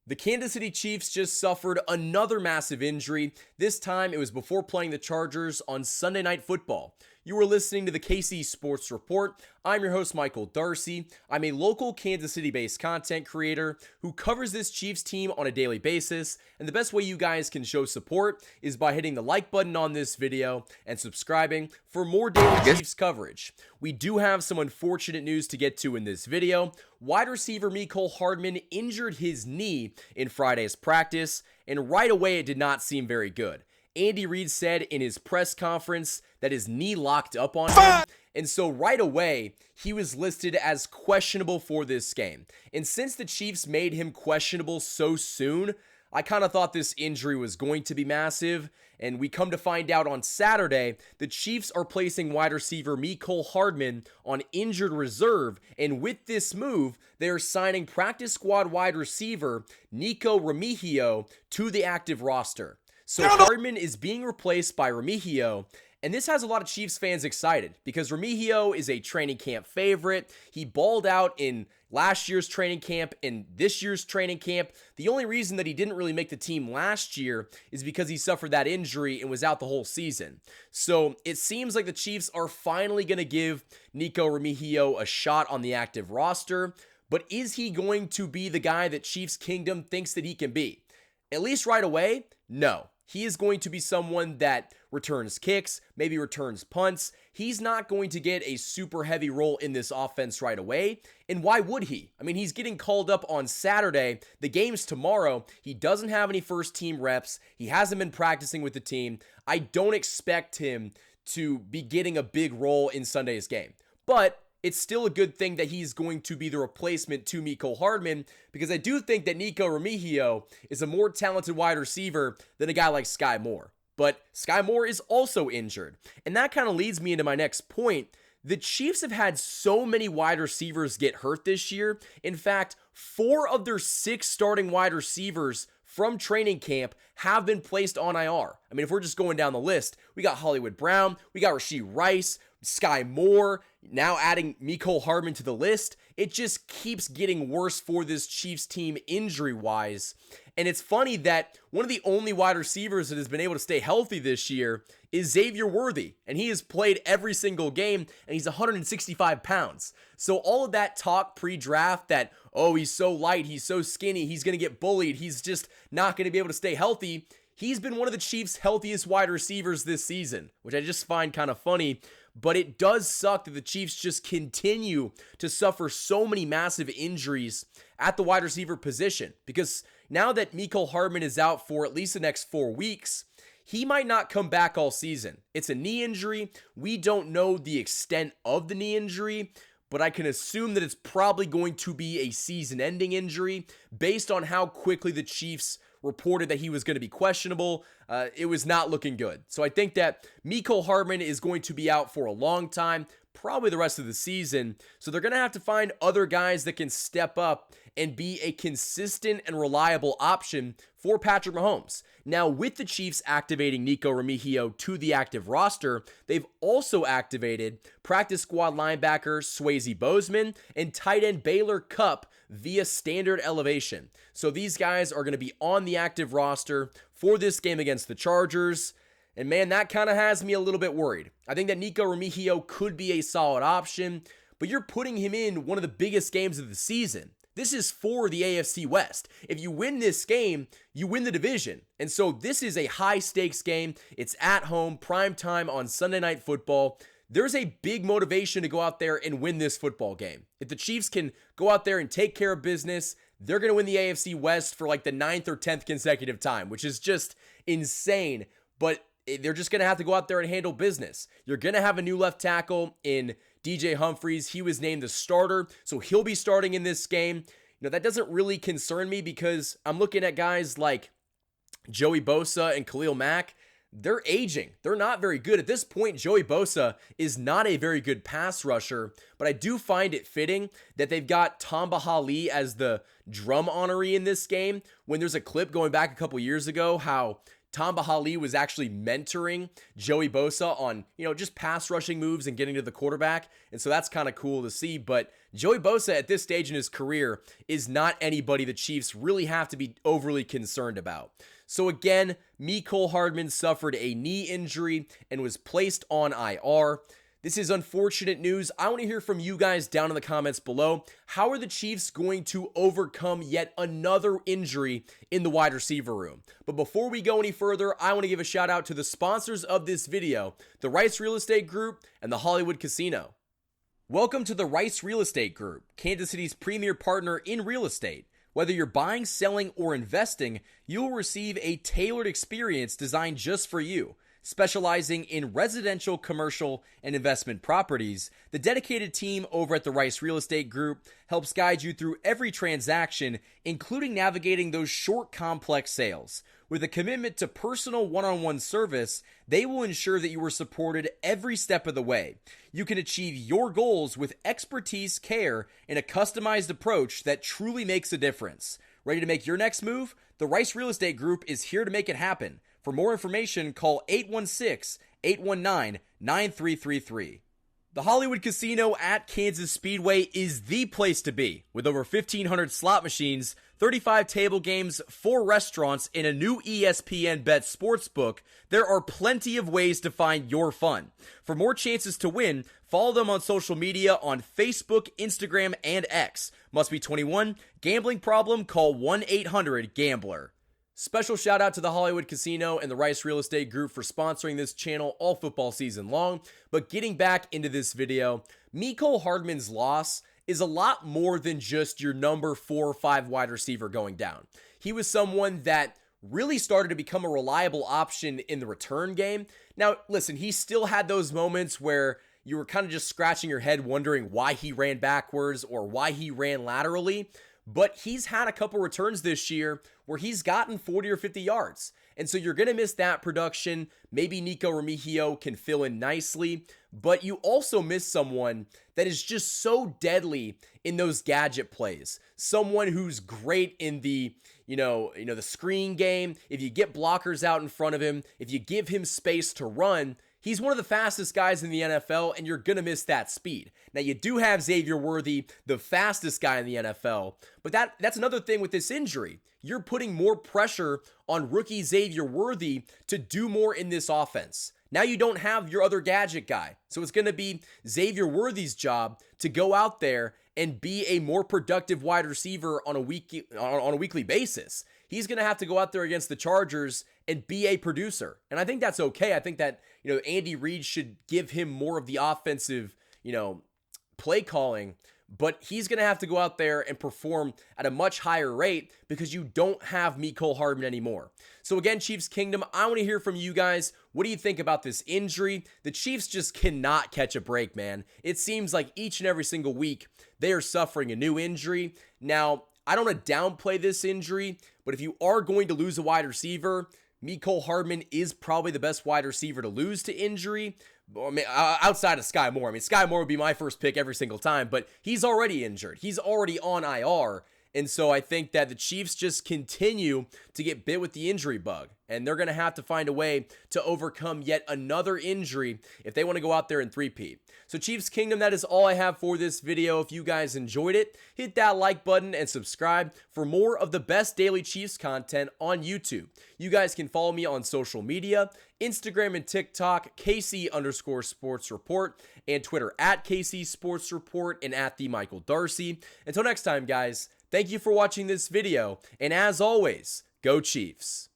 The Kansas City Chiefs just suffered another massive injury. This time it was before playing the Chargers on Sunday Night Football. You are listening to the KC Sports Report. I'm your host, Michael Darcy. I'm a local Kansas City-based content creator who covers this Chiefs team on a daily basis, and the best way you guys can show support is by hitting the like button on this video and subscribing for more daily Chiefs coverage. We do have some unfortunate news to get to in this video. Wide receiver Mecole Hardman injured his knee in Friday's practice, and right away it did not seem very good. Andy Reid said in his press conference that his knee locked up on him, and so right away, he was listed as questionable for this game. And since the Chiefs made him questionable so soon, I kind of thought this injury was going to be massive, and we come to find out on Saturday, the Chiefs are placing wide receiver Mecole Hardman on injured reserve, and with this move, they are signing practice squad wide receiver Nico Remigio to the active roster. So Hardman is being replaced by Remigio, and this has a lot of Chiefs fans excited because Remigio is a training camp favorite. He balled out in last year's training camp and this year's training camp. The only reason that he didn't really make the team last year is because he suffered that injury and was out the whole season. So it seems like the Chiefs are finally going to give Nico Remigio a shot on the active roster, but is he going to be the guy that Chiefs Kingdom thinks that he can be? At least right away, no. He is going to be someone that returns kicks, maybe returns punts. He's not going to get a super heavy role in this offense right away. And why would he? I mean, he's getting called up on Saturday. The game's tomorrow. He doesn't have any first team reps. He hasn't been practicing with the team. I don't expect him to be getting a big role in Sunday's game. But it's still a good thing that he's going to be the replacement to Mecole Hardman, because I do think that Nico Remigio is a more talented wide receiver than a guy like Sky Moore. But Sky Moore is also injured. And that kind of leads me into my next point. The Chiefs have had so many wide receivers get hurt this year. In fact, 4 of their 6 starting wide receivers from training camp have been placed on IR. I mean, if we're just going down the list, we got Hollywood Brown, we got Rashee Rice, Sky Moore, now adding Mecole Hardman to the list. It just keeps getting worse for this Chiefs team injury-wise. And it's funny that one of the only wide receivers that has been able to stay healthy this year is Xavier Worthy. And he has played every single game, and he's 165 pounds. So all of that talk pre-draft that, oh, he's so light, he's so skinny, he's going to get bullied, he's just not going to be able to stay healthy. He's been one of the Chiefs' healthiest wide receivers this season, which I just find kind of funny. But it does suck that the Chiefs just continue to suffer so many massive injuries at the wide receiver position. Because now that Mecole Hardman is out for at least the next 4 weeks, he might not come back all season. It's a knee injury. We don't know the extent of the knee injury, but I can assume that it's probably going to be a season-ending injury based on how quickly the Chiefs reported that he was going to be questionable. It was not looking good. So I think that Mecole Hardman is going to be out for a long time, probably the rest of the season. So they're going to have to find other guys that can step up and be a consistent and reliable option for Patrick Mahomes. Now, with the Chiefs activating Nico Remigio to the active roster, they've also activated practice squad linebacker Swayze Bozeman and tight end Baylor Cupp via standard elevation. So these guys are going to be on the active roster for this game against the Chargers. And man, that kind of has me a little bit worried. I think that Nico Remigio could be a solid option, but you're putting him in one of the biggest games of the season. This is for the AFC West. If you win this game, you win the division. And so this is a high-stakes game. It's at home, prime time on Sunday Night Football. There's a big motivation to go out there and win this football game. If the Chiefs can go out there and take care of business, they're going to win the AFC West for like the 9th or 10th consecutive time, which is just insane. But they're just going to have to go out there and handle business. You're going to have a new left tackle in DJ Humphries. He was named the starter, so he'll be starting in this game. You know, that doesn't really concern me because I'm looking at guys like Joey Bosa and Khalil Mack. They're aging. They're not very good. At this point, Joey Bosa is not a very good pass rusher, but I do find it fitting that they've got Tamba Hali as the drum honoree in this game when there's a clip going back a couple years ago how Tamba Hali was actually mentoring Joey Bosa on, just pass rushing moves and getting to the quarterback. And so that's kind of cool to see. But Joey Bosa at this stage in his career is not anybody the Chiefs really have to be overly concerned about. So again, Mecole Hardman suffered a knee injury and was placed on IR. This is unfortunate news. I want to hear from you guys down in the comments below. How are the Chiefs going to overcome yet another injury in the wide receiver room? But before we go any further, I want to give a shout out to the sponsors of this video, the Rice Real Estate Group and the Hollywood Casino. Welcome to the Rice Real Estate Group, Kansas City's premier partner in real estate. Whether you're buying, selling, or investing, you'll receive a tailored experience designed just for you. Specializing in residential, commercial, and investment properties, the dedicated team over at the Rice Real Estate Group helps guide you through every transaction, including navigating those short, complex sales. With a commitment to personal one-on-one service, they will ensure that you are supported every step of the way. You can achieve your goals with expertise, care, and a customized approach that truly makes a difference. Ready to make your next move? The Rice Real Estate Group is here to make it happen. For more information, call 816-819-9333. The Hollywood Casino at Kansas Speedway is the place to be. With over 1,500 slot machines, 35 table games, 4 restaurants, and a new ESPN Bet sportsbook, there are plenty of ways to find your fun. For more chances to win, follow them on social media on Facebook, Instagram, and X. Must be 21. Gambling problem? Call 1-800-GAMBLER. Special shout out to the Hollywood Casino and the Rice Real Estate Group for sponsoring this channel all football season long. But getting back into this video, Mecole Hardman's loss is a lot more than just your number 4 or 5 wide receiver going down. He was someone that really started to become a reliable option in the return game. Now, listen, he still had those moments where you were kind of just scratching your head wondering why he ran backwards or why he ran laterally. But he's had a couple returns this year where he's gotten 40 or 50 yards. And so you're going to miss that production. Maybe Nico Remigio can fill in nicely, but you also miss someone that is just so deadly in those gadget plays. Someone who's great in the, the screen game. If you get blockers out in front of him, if you give him space to run, he's one of the fastest guys in the NFL, and you're going to miss that speed. Now, you do have Xavier Worthy, the fastest guy in the NFL, but that's another thing with this injury. You're putting more pressure on rookie Xavier Worthy to do more in this offense. Now you don't have your other gadget guy, so it's going to be Xavier Worthy's job to go out there and be a more productive wide receiver on a weekly basis. He's going to have to go out there against the Chargers and be a producer. And I think that's okay. I think that, Andy Reid should give him more of the offensive, play calling, but he's going to have to go out there and perform at a much higher rate because you don't have Mecole Hardman anymore. So again, Chiefs Kingdom, I want to hear from you guys. What do you think about this injury? The Chiefs just cannot catch a break, man. It seems like each and every single week they are suffering a new injury. Now, I don't want to downplay this injury, but if you are going to lose a wide receiver, Mecole Hardman is probably the best wide receiver to lose to injury. I mean, outside of Sky Moore. Sky Moore would be my first pick every single time, but he's already injured. He's already on IR. And so I think that the Chiefs just continue to get bit with the injury bug. And they're going to have to find a way to overcome yet another injury if they want to go out there and three-peat. So Chiefs Kingdom, that is all I have for this video. If you guys enjoyed it, hit that like button and subscribe for more of the best daily Chiefs content on YouTube. You guys can follow me on social media, Instagram and TikTok, KC_Sports Report, and Twitter at KC Sports Report and at the Michael Darcy. Until next time, guys, thank you for watching this video, and as always, go Chiefs.